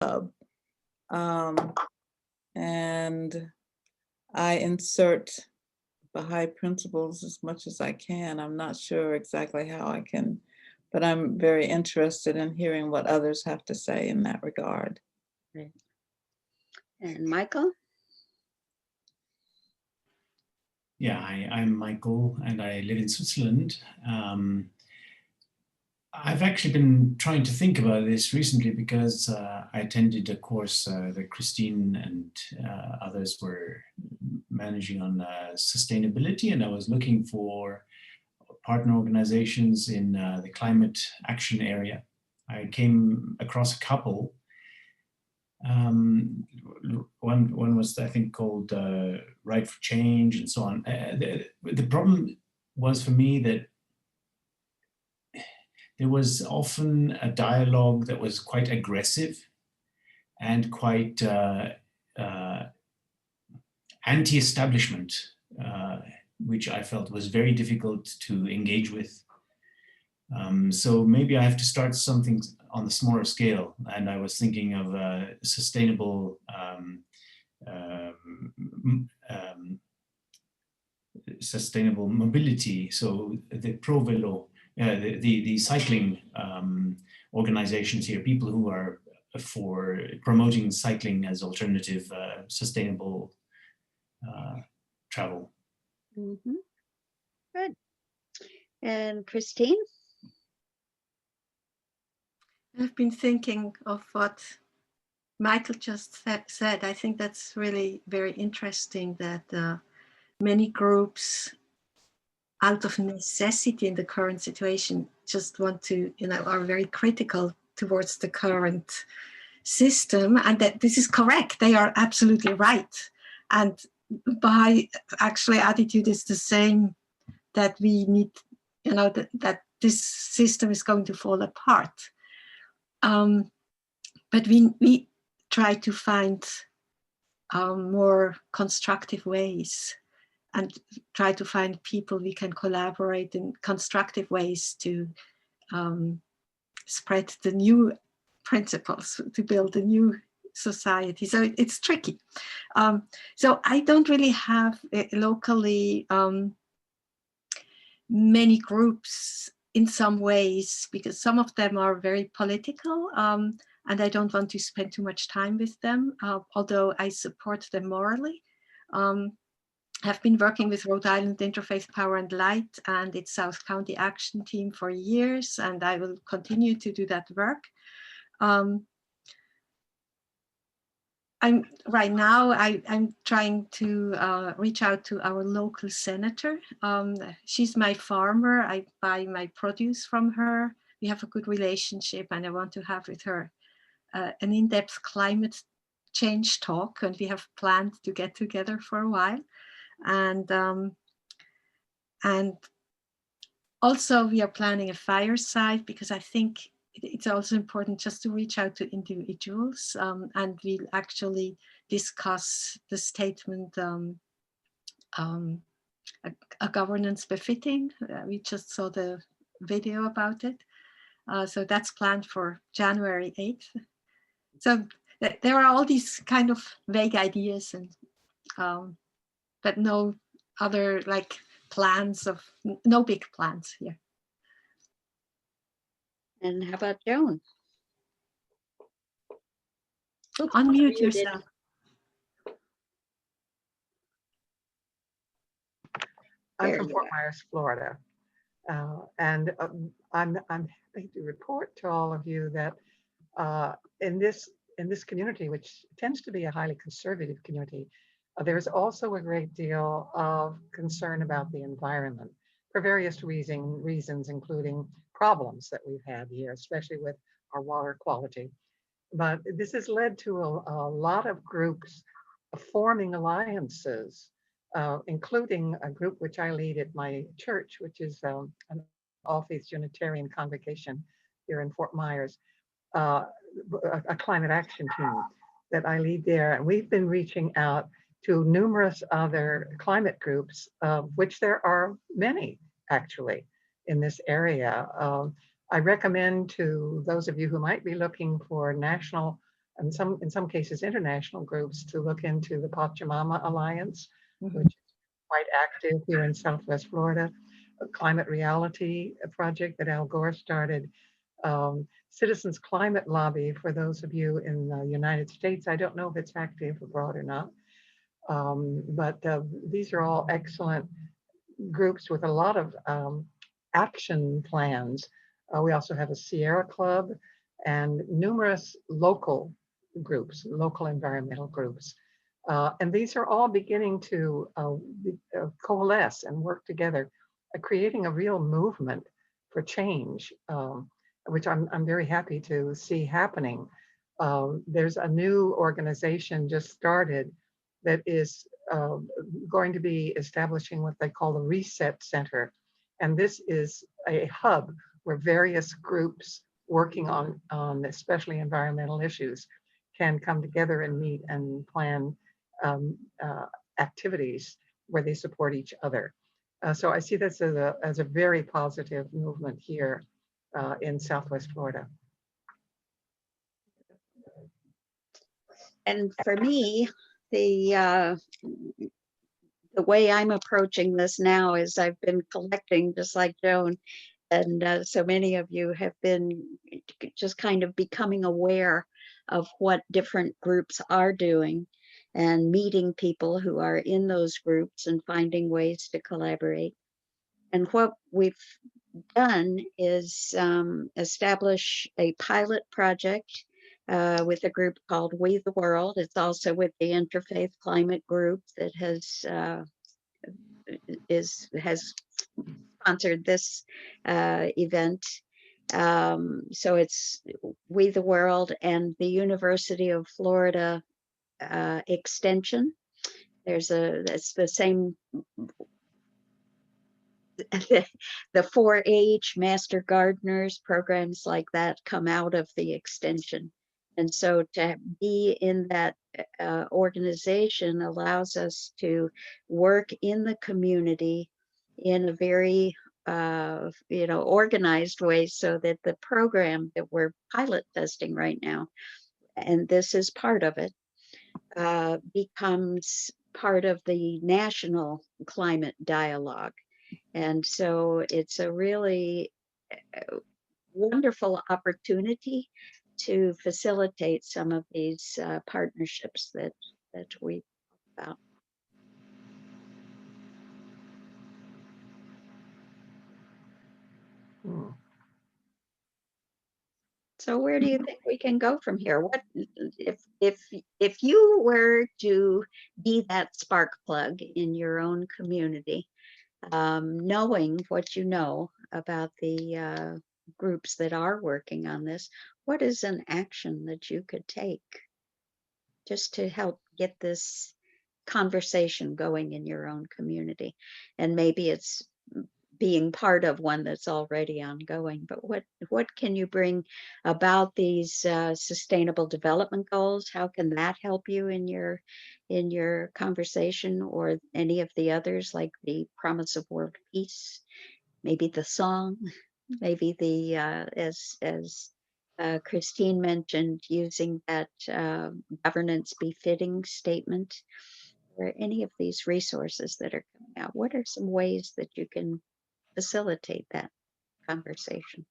Club. And I insert Baha'i principles as much as I can. I'm not sure exactly how I can, but I'm very interested in hearing what others have to say in that regard. Right. And Michael? Yeah, I'm Michael, and I live in Switzerland. I've actually been trying to think about this recently because I attended a course that Christine and others were managing on sustainability, and I was looking for partner organizations in the climate action area. I came across a couple. One was, I think, called Right for Change and so on. The problem was for me that there was often a dialogue that was quite aggressive and quite anti-establishment, which I felt was very difficult to engage with. So maybe I have to start something on the smaller scale, and I was thinking of sustainable sustainable mobility. So the Pro Velo, the cycling organizations here, people who are for promoting cycling as alternative sustainable travel. Mm-hmm. Good. And Christine? I've been thinking of what Michael just said. I think that's really very interesting that many groups, out of necessity in the current situation, just want to, are very critical towards the current system, and that this is correct. They are absolutely right. And Baha'i actually attitude is the same, that we need, that this system is going to fall apart. But we try to find more constructive ways and try to find people we can collaborate in constructive ways to spread the new principles, to build a new society. So it's tricky. So I don't really have locally many groups in some ways, because some of them are very political, and I don't want to spend too much time with them, although I support them morally. I've been working with Rhode Island Interfaith Power and Light and its South County Action Team for years, and I will continue to do that work. Right now I'm trying to reach out to our local senator. She's my farmer. I buy my produce from her. We have a good relationship, and I want to have with her an in-depth climate change talk, and we have planned to get together for a while. And also we are planning a fireside, because I think it's also important just to reach out to individuals, and we'll actually discuss the statement, a governance befitting. We just saw the video about it. So that's planned for January 8th. So there are all these kind of vague ideas, and but no other plans of, no big plans here. And how about Joan? Oops, Unmute yourself. I'm from Fort Myers, Florida, and I'm happy to report to all of you that in this community, which tends to be a highly conservative community, there's also a great deal of concern about the environment for various reasons, including problems that we've had here, especially with our water quality. But this has led to a lot of groups forming alliances, including a group which I lead at my church, which is an all-faith Unitarian congregation here in Fort Myers, a climate action team that I lead there. And we've been reaching out to numerous other climate groups, of which there are many actually in this area. I recommend to those of you who might be looking for national and in some cases, international groups to look into the Pachamama Alliance, Mhm. which is quite active here in Southwest Florida, a climate reality project that Al Gore started, Citizens Climate Lobby, for those of you in the United States. I don't know if it's active abroad or not, but these are all excellent groups with a lot of action plans. We also have a Sierra Club and numerous local groups, local environmental groups. And these are all beginning to coalesce and work together, creating a real movement for change, which I'm very happy to see happening. There's a new organization just started that is going to be establishing what they call the Reset Center. And this is a hub where various groups working on especially environmental issues can come together and meet and plan activities where they support each other. So I see this as a very positive movement here in Southwest Florida. And for me, the way I'm approaching this now is I've been collecting just like Joan, and so many of you have been just kind of becoming aware of what different groups are doing and meeting people who are in those groups and finding ways to collaborate. And what we've done is establish a pilot project with a group called We the World. It's also with the Interfaith Climate Group that has sponsored this event. So it's We the World and the University of Florida Extension. It's the same, the 4-H Master Gardeners programs like that come out of the extension. And so to be in that organization allows us to work in the community in a very organized way, so that the program that we're pilot testing right now, and this is part of it, becomes part of the national climate dialogue. And so it's a really wonderful opportunity to facilitate some of these partnerships that we talk about. Hmm. So where do you think we can go from here? What if you were to be that spark plug in your own community, knowing what you know about the groups that are working on this, what is an action that you could take just to help get this conversation going in your own community? And maybe it's being part of one that's already ongoing, but what can you bring about these sustainable development goals? How can that help you in your conversation, or any of the others, like the promise of world peace, maybe the song, maybe the as Christine mentioned, using that governance befitting statement, or any of these resources that are coming out? What are some ways that you can facilitate that conversation?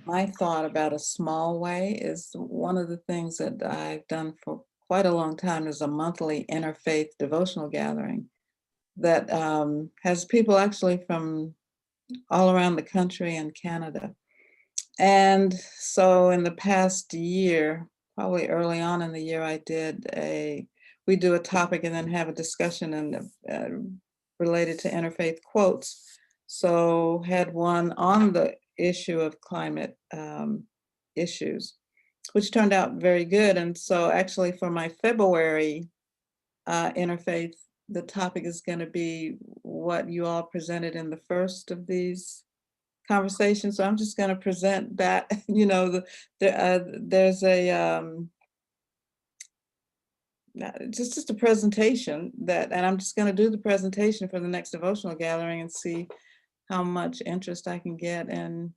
My thought about a small way is one of the things that I've done for quite a long time is a monthly interfaith devotional gathering that has people actually from all around the country and Canada. And so in the past year, probably early on in the year, we do a topic and then have a discussion and related to interfaith quotes. So had one on the issue of climate issues, which turned out very good. And so actually for my February interfaith, the topic is going to be what you all presented in the first of these conversations. So I'm just going to present that, there's just a presentation and I'm just going to do the presentation for the next devotional gathering and see how much interest I can get in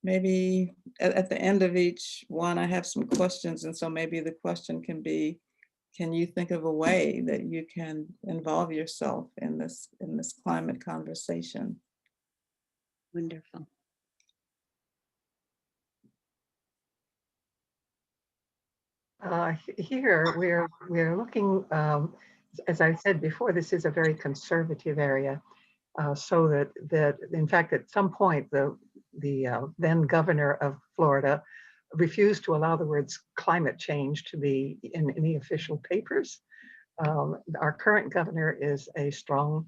maybe at the end of each one, I have some questions. And so maybe the question can be, can you think of a way that you can involve yourself in this climate conversation? Wonderful. Here we're looking, as I said before, this is a very conservative area, so that in fact at some point the then governor of Florida refused to allow the words climate change to be in any official papers. Our current governor is a strong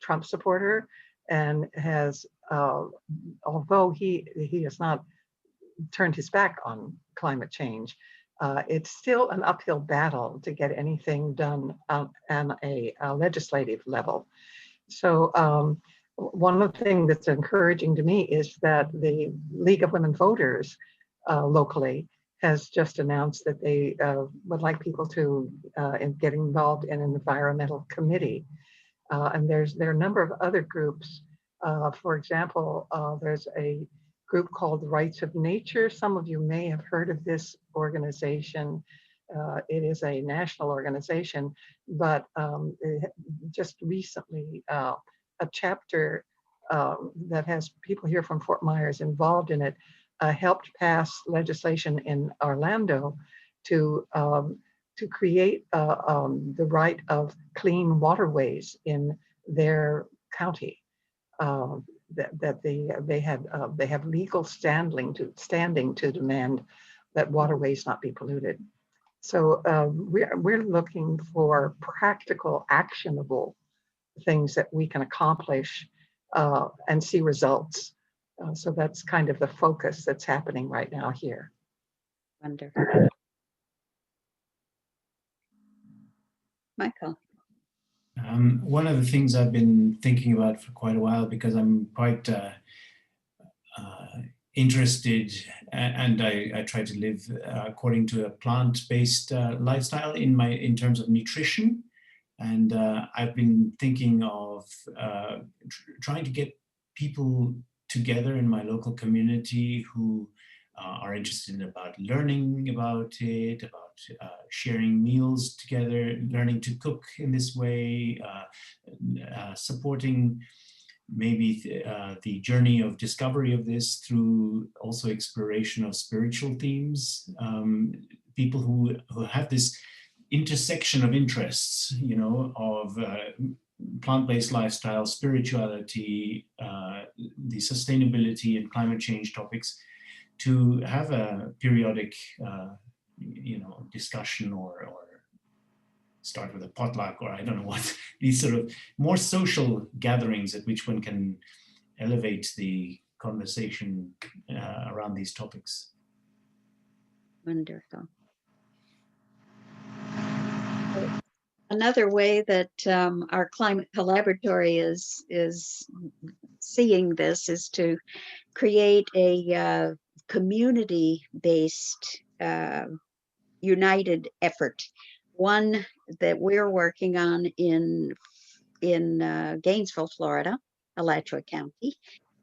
Trump supporter and has, although he has not turned his back on climate change, it's still an uphill battle to get anything done on a legislative level. So one of the things that's encouraging to me is that the League of Women Voters locally has just announced that they would like people to get involved in an environmental committee. And there are a number of other groups. For example, there's a group called Rights of Nature. Some of you may have heard of this organization. It is a national organization, but just recently a chapter that has people here from Fort Myers involved in it helped pass legislation in Orlando to create the right of clean waterways in their county. That they have legal standing to demand that waterways not be polluted. So we're looking for practical, actionable things that we can accomplish and see results. So that's kind of the focus that's happening right now here. Wonderful. Michael. One of the things I've been thinking about for quite a while, because I'm quite interested, and I try to live according to a plant-based lifestyle in terms of nutrition. And I've been thinking of trying to get people together in my local community who are interested about learning about it, about sharing meals together, learning to cook in this way, supporting maybe the journey of discovery of this through also exploration of spiritual themes. People who have this intersection of interests, you know, of plant-based lifestyle, spirituality, the sustainability and climate change topics, to have a periodic, you know, discussion or start with a potluck, or I don't know what, these sort of more social gatherings at which one can elevate the conversation around these topics. Wonderful. Another way that our climate collaboratory is seeing this is to create a community-based united effort. One that we're working on in Gainesville, Florida, Alachua County,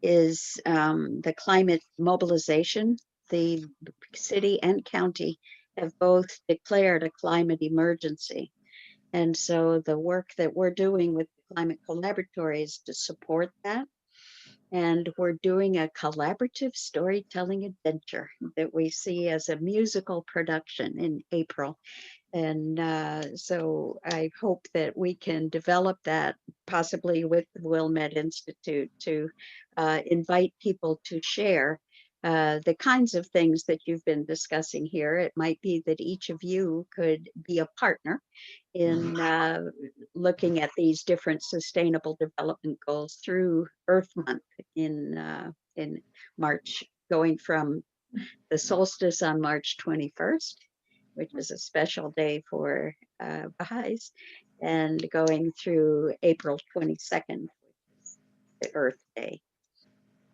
is the climate mobilization. The city and county have both declared a climate emergency. And so the work that we're doing with the Climate Collaboratory is to support that. And we're doing a collaborative storytelling adventure that we see as a musical production in April. And so I hope that we can develop that possibly with the Wilmette Institute to invite people to share the kinds of things that you've been discussing here. It might be that each of you could be a partner in looking at these different sustainable development goals through Earth Month in March, going from the solstice on March 21st, which is a special day for Baha'is, and going through April 22nd, which is the Earth Day.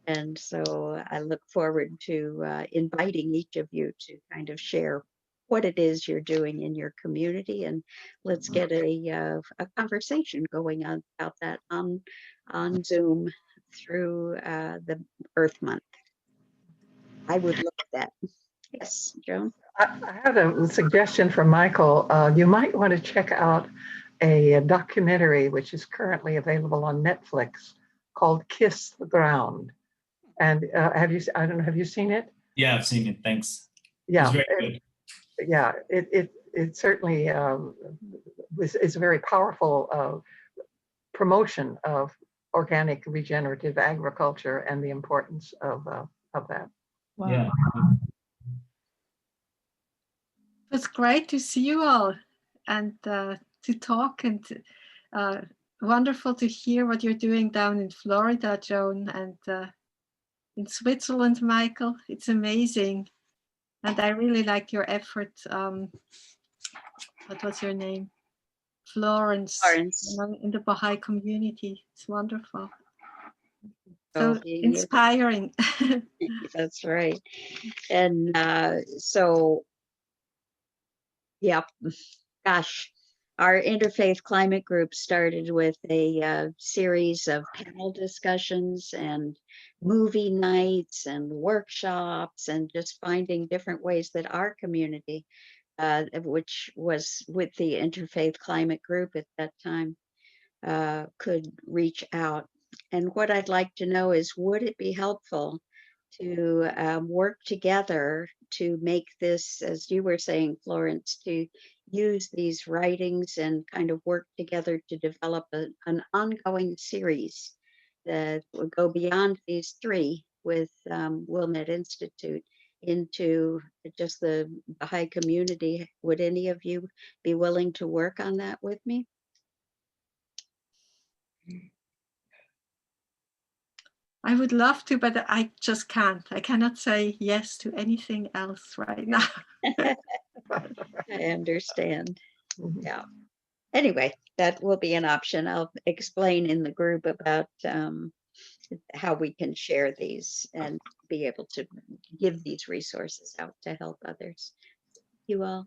And so I look forward to inviting each of you to kind of share what it is you're doing in your community, and let's get a conversation going on about that on Zoom through the Earth Month. I would look at that. Yes, Joan? I have a suggestion from Michael. You might want to check out a documentary which is currently available on Netflix called Kiss the Ground. And I don't know, have you seen it? Yeah, I've seen it. Thanks. Yeah. It's very good. Yeah, it certainly is a very powerful promotion of organic regenerative agriculture and the importance of that. Wow. Yeah. It's great to see you all and to talk, and wonderful to hear what you're doing down in Florida, Joan, and in Switzerland, Michael. It's amazing. And I really like your effort. What was your name? Florence. Florence. In the Baha'i community. It's wonderful. Oh, So inspiring. That's right. And so, yeah, gosh, our Interfaith Climate Group started with a series of panel discussions and movie nights and workshops, and just finding different ways that our community, which was with the Interfaith Climate Group at that time, could reach out. And what I'd like to know is, would it be helpful to work together to make this, as you were saying, Florence, to use these writings and kind of work together to develop an ongoing series that would go beyond these three with Wilmette Institute into just the Baha'i community. Would any of you be willing to work on that with me? I would love to, but I just can't. I cannot say yes to anything else right now. I understand. Mhm. Yeah. Anyway, that will be an option. I'll explain in the group about how we can share these and be able to give these resources out to help others. You all.